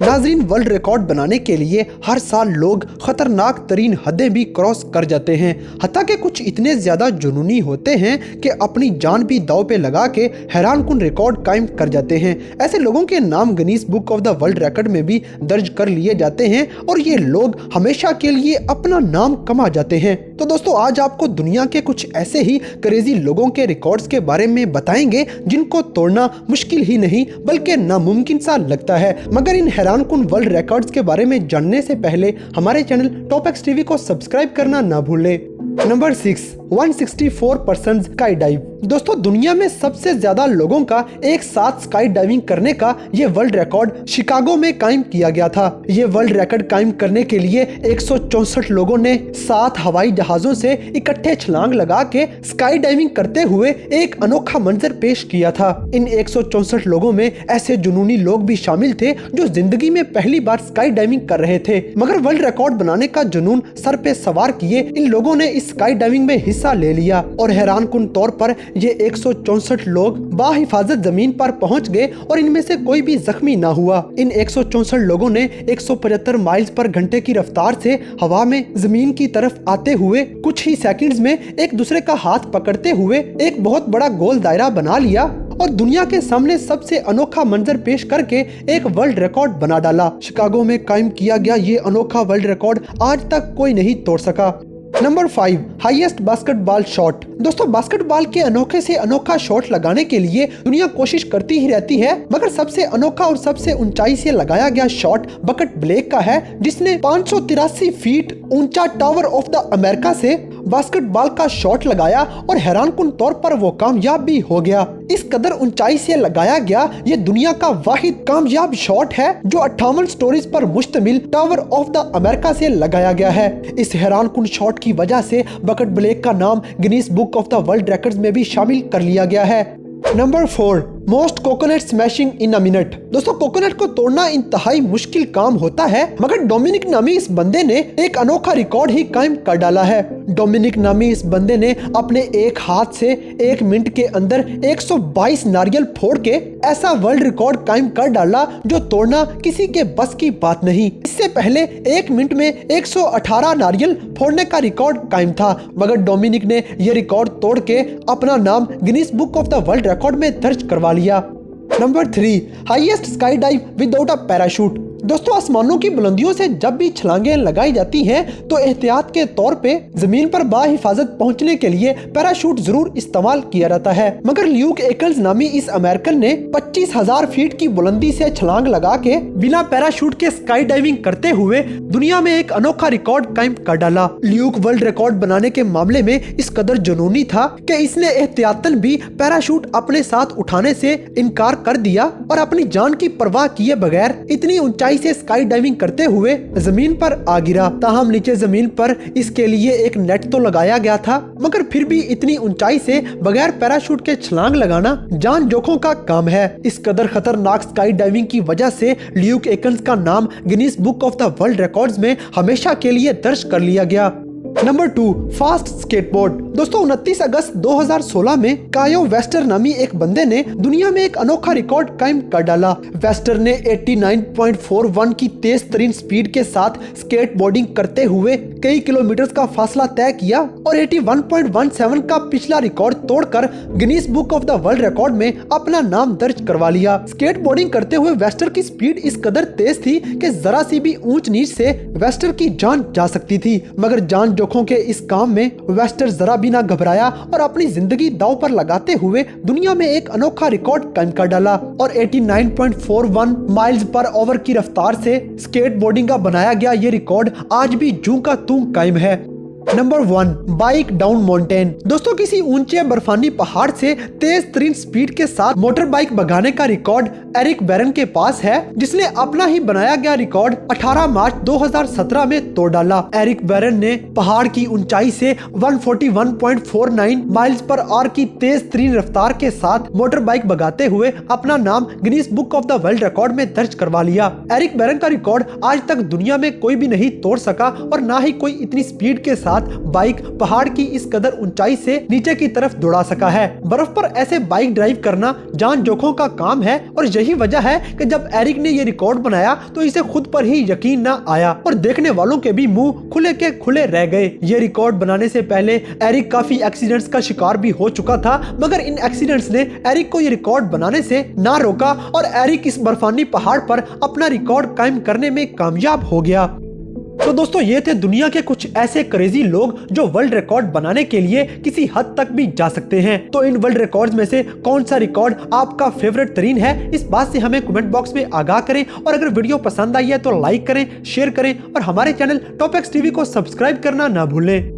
नाजरीन, world record बनाने के लिए हर साल लोग खतरनाक तरीन हदें भी क्रॉस कर जाते हैं। हत्ता के कुछ इतने ज्यादा जुनूनी होते हैं कि अपनी जान भी दांव पे लगा के हैरानकुन रिकॉर्ड कायम कर जाते हैं। ऐसे लोगों के नाम Guinness book of the world record में भी दर्ज कर लिए जाते हैं और ये लोग हमेशा के लिए अपना नाम कमा जाते हैं। तो दोस्तों, आज आपको दुनिया के कुछ ऐसे ही क्रेजी लोगों के रिकॉर्ड्स के बारे में बताएंगे जिनको तोड़ना मुश्किल ही नहीं बल्कि नामुमकिन सा लगता है। मगर इन हैरानकुन वर्ल्ड रिकॉर्ड्स के बारे में जानने से पहले हमारे चैनल टॉप एक्स टीवी को सब्सक्राइब करना ना भूलें। Number 6, 164% sky dive. दोस्तों, दुनिया में सबसे ज्यादा लोगों का एक साथ स्काई डाइविंग करने का ये वर्ल्ड रिकॉर्ड शिकागो में कायम किया गया था। ये वर्ल्ड रिकॉर्ड कायम करने के लिए 164 लोगों ने 7 हवाई जहाजों से इकट्ठे छलांग लगा के स्काई डाइविंग करते हुए एक अनोखा मंजर पेश किया था। इन 164 लोगों में ऐसे जुनूनी लोग भी शामिल थे जो जिंदगी में पहली बार स्काई डाइविंग कर रहे थे, मगर वर्ल्ड रिकॉर्ड बनाने का जुनून सर पे सवार किए इन लोगों ने इस स्काई डाइविंग में हिस्सा ले लिया और हैरानकुन तौर पर ये 164 लोग बाहिफाजत जमीन पर पहुंच गए और इनमें से कोई भी जख्मी ना हुआ। इन 164 लोगों ने 175 माइल्स पर घंटे की रफ्तार से हवा में जमीन की तरफ आते हुए कुछ ही सेकंड्स में एक दूसरे का हाथ पकड़ते हुए एक बहुत बड़ा गोल दायरा बना लिया और दुनिया के सामने सबसे अनोखा मंजर पेश करके एक वर्ल्ड रिकॉर्ड बना डाला। शिकागो में कायम किया गया ये अनोखा वर्ल्ड रिकॉर्ड आज तक कोई नहीं तोड़ सका। Number 5, highest basketball shot. दोस्तों, बास्केटबॉल के अनोखे से अनोखा शॉट लगाने के लिए दुनिया कोशिश करती ही रहती है, मगर सबसे अनोखा और सबसे ऊंचाई से लगाया गया शॉट बकेट ब्लेक का है, जिसने 583 फीट ऊंचा टावर ऑफ द अमेरिका से बास्केटबॉल का शॉट लगाया और हैरानकुन तौर पर वो कामयाब भी हो गया। इस कदर ऊंचाई से लगाया गया ये दुनिया का वाहिद कामयाब शॉट है जो 58 स्टोरीज पर मुश्तमिल टावर ऑफ द अमेरिका से लगाया गया है। इस हैरानकुन शॉट की वजह से बकेट ब्लेक का नाम Guinness book of the world records में भी शामिल कर लिया गया है। Number 4, most coconut smashing in a minute. दोस्तों, कोकोनट को तोड़ना इंतहाई मुश्किल काम होता है, मगर डोमिनिक नामी इस बंदे ने एक अनोखा रिकॉर्ड ही कायम कर डाला है। डोमिनिक नामी इस बंदे ने अपने एक हाथ से 1 मिनट के अंदर 122 नारियल फोड़ के ऐसा वर्ल्ड रिकॉर्ड कायम कर डाला जो तोड़ना किसी के बस की बात नहीं। इससे पहले 1 मिनट में 118 नारियल फोड़ने का रिकॉर्ड कायम था, मगर डोमिनिक ने यह रिकॉर्ड तोड़ के अपना नाम Guinness book of the world record में दर्ज करवा लिया। Number 3, highest sky dive without a parachute. दोस्तों, आसमानों की बुलंदियों से जब भी छलांगें लगाई जाती हैं तो एहतियात के तौर पे जमीन पर बाहिफाजत पहुंचने के लिए पैराशूट जरूर इस्तेमाल किया जाता है, मगर ल्यूक एकल्स नामी इस अमेरिकन ने 25,000 फीट की बुलंदी से छलांग लगा के बिना पैराशूट के स्काई डाइविंग करते हुए दुनिया में एक अनोखा रिकॉर्ड कायम कर डाला। ल्यूक वर्ल्ड रिकॉर्ड बनाने के मामले में इस कदर जुनूनी था कि इसने एहतियातन भी पैराशूट अपने साथ उठाने से इनकार कर दिया और अपनी जान की परवाह किए बगैर इतनी ऊंचाई से स्काई डाइविंग करते हुए जमीन पर आ गिरा। ताहम नीचे जमीन पर इसके लिए एक नेट तो लगाया गया था, मगर फिर भी इतनी ऊंचाई से बगैर पैराशूट के छलांग लगाना जान जोखों का काम है। इस कदर खतरनाक स्काई डाइविंग की वजह से ल्यूक एकन्स का नाम Guinness book of the world records में हमेशा के लिए दर्ज कर लिया गया। Number 2, fast skateboard. दोस्तों, 29 अगस्त 2016 में कायो वेस्टर नामी एक बंदे ने दुनिया में एक अनोखा रिकॉर्ड कायम कर डाला। वेस्टर ने 89.41 की तेज तरीन स्पीड के साथ स्केटबोर्डिंग करते हुए कई किलोमीटर का फासला तय किया और 81.17 का पिछला रिकॉर्ड तोड़कर Guinness book of the world record में अपना नाम दर्ज करवा लिया। स्केटबोर्डिंग करते हुए वेस्टर की स्पीड इस कदर तेज थी कि जरा सी भी ऊंच नीच से वेस्टर की जान जा सकती थी, मगर जान जोखों के इस काम में वेस्टर जरा भी ना घबराया और अपनी जिंदगी दांव पर लगाते हुए दुनिया में एक अनोखा रिकॉर्ड कायम कर डाला और 89.41 माइल्स पर ओवर की रफ्तार से स्केटबोर्डिंग का बनाया गया ये रिकॉर्ड आज भी जूं का तूं कायम है। Number 1, bike down mountain. दोस्तों, किसी ऊंचे बर्फानी पहाड़ से तेज तरीन स्पीड के साथ मोटर बाइक भगाने का रिकॉर्ड एरिक बैरन के पास है, जिसने अपना ही बनाया गया रिकॉर्ड 18 मार्च 2017 में तोड़ डाला। एरिक बैरन ने पहाड़ की ऊंचाई से 141.49 माइल्स पर आवर की तेज तरीन रफ्तार के साथ मोटर बाइक भगाते हुए अपना नाम Guinness book of the world record में दर्ज करवा लिया। एरिक बैरन का रिकॉर्ड आज तक दुनिया में कोई भी नहीं तोड़ सका और ना ही कोई इतनी स्पीड के साथ साथ बाइक पहाड़ की इस कदर ऊंचाई से नीचे की तरफ दौड़ा सका है। बर्फ पर ऐसे बाइक ड्राइव करना जान जोखों का काम है और यही वजह है कि जब एरिक ने ये रिकॉर्ड बनाया तो इसे खुद पर ही यकीन न आया और देखने वालों के भी मुंह खुले के खुले रह गए। ये रिकॉर्ड बनाने से पहले एरिक काफी एक्सीडेंट्स का शिकार भी हो चुका था, मगर इन एक्सीडेंट्स ने एरिक को ये रिकॉर्ड बनाने से ना रोका और एरिक इस बर्फानी पहाड़ पर अपना रिकॉर्ड कायम करने में कामयाब हो गया। तो दोस्तों ये थे दुनिया के कुछ ऐसे क्रेजी लोग जो वर्ल्ड रिकॉर्ड बनाने के लिए किसी हद तक भी जा सकते हैं। तो इन वर्ल्ड रिकॉर्ड्स में से कौन सा रिकॉर्ड आपका फेवरेट तरीन है, इस बात से हमें कमेंट बॉक्स में आगाह करें और अगर वीडियो पसंद आई है तो लाइक करें, शेयर करें और हमारे चैनल टॉप एक्स टीवी को सब्सक्राइब करना ना भूलें।